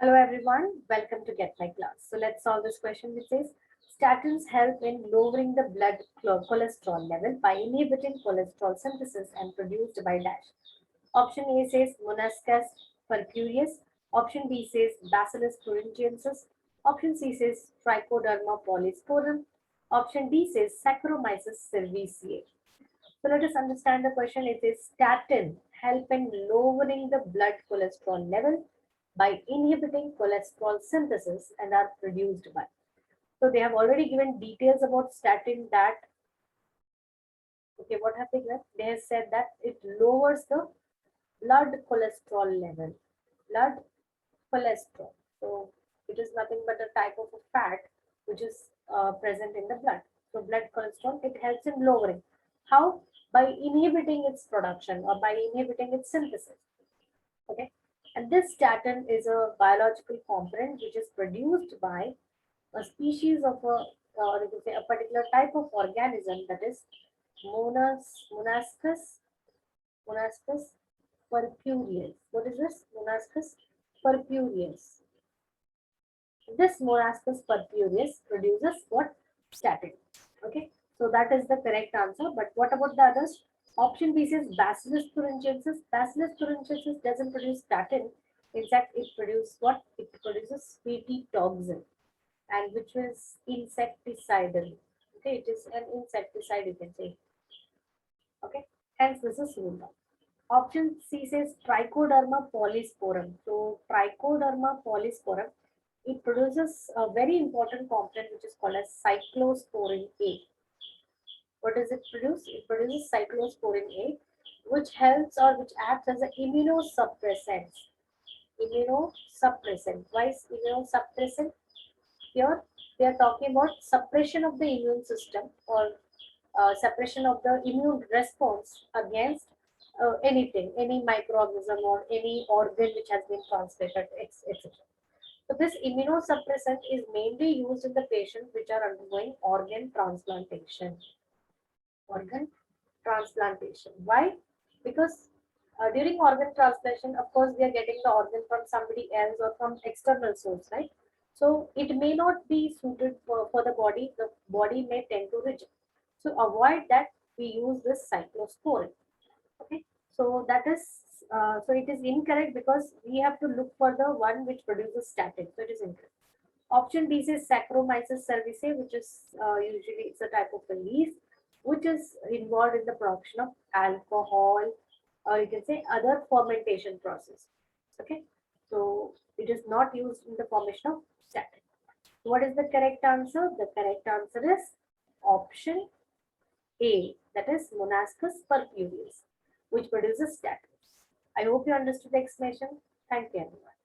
Hello everyone, welcome to Get My Class. So let's solve this question which says statins help in lowering the blood cholesterol level by inhibiting cholesterol synthesis and produced by dash. Option A says Monascus purpureus. Option B says Bacillus thuringiensis. Option C says Trichoderma polysporum. Option D says Saccharomyces cerevisiae. So let us understand the question. It is statin help in lowering the blood cholesterol level by inhibiting cholesterol synthesis and are produced by. So they have already given details about statin that, okay, what have they given? They have said that it lowers the blood cholesterol level. Blood cholesterol. So it is nothing but a type of a fat which is present in the blood. So blood cholesterol, it helps in lowering. How? By inhibiting its production or by inhibiting its synthesis. Okay. And this statin is a biological component which is produced by a species of a, or you can say a particular type of organism, that is Monascus purpureus. What is this? Monascus purpureus. This Monascus purpureus produces what? Statin. Okay, so that is the correct answer. But what about the others? Option B says Bacillus thuringiensis. Bacillus thuringiensis doesn't produce statin. In fact, it produces what? It produces sweetie toxin, and which is insecticidal. Okay, it is an insecticide, you can say. Okay, hence this is ruled out. Option C says Trichoderma polysporum. So Trichoderma polysporum, it produces a very important component which is called as cyclosporin A. What does it produce? It produces cyclosporin A, which helps or which acts as an immunosuppressant. Immunosuppressant. Why is immunosuppressant? Here we are talking about suppression of the immune system or suppression of the immune response against anything, any microorganism or any organ which has been translated, etc. So this immunosuppressant is mainly used in the patients which are undergoing organ transplantation. Organ transplantation. Why? Because during organ transplantation, of course, we are getting the organ from somebody else or from external source, right? So it may not be suited for the body. The body may tend to reject. So avoid that, we use this cyclosporin. Okay, so that is so it is incorrect because we have to look for the one which produces statin. So it is incorrect. Option B says Saccharomyces cerevisiae, which is usually it's a type of a yeast which is involved in the production of alcohol, or you can say other fermentation process. Okay, so it is not used in the formation of statin. What is the correct answer? The correct answer is option A, that is Monascus purpureus, which produces statins. I hope you understood the explanation. Thank you, everyone.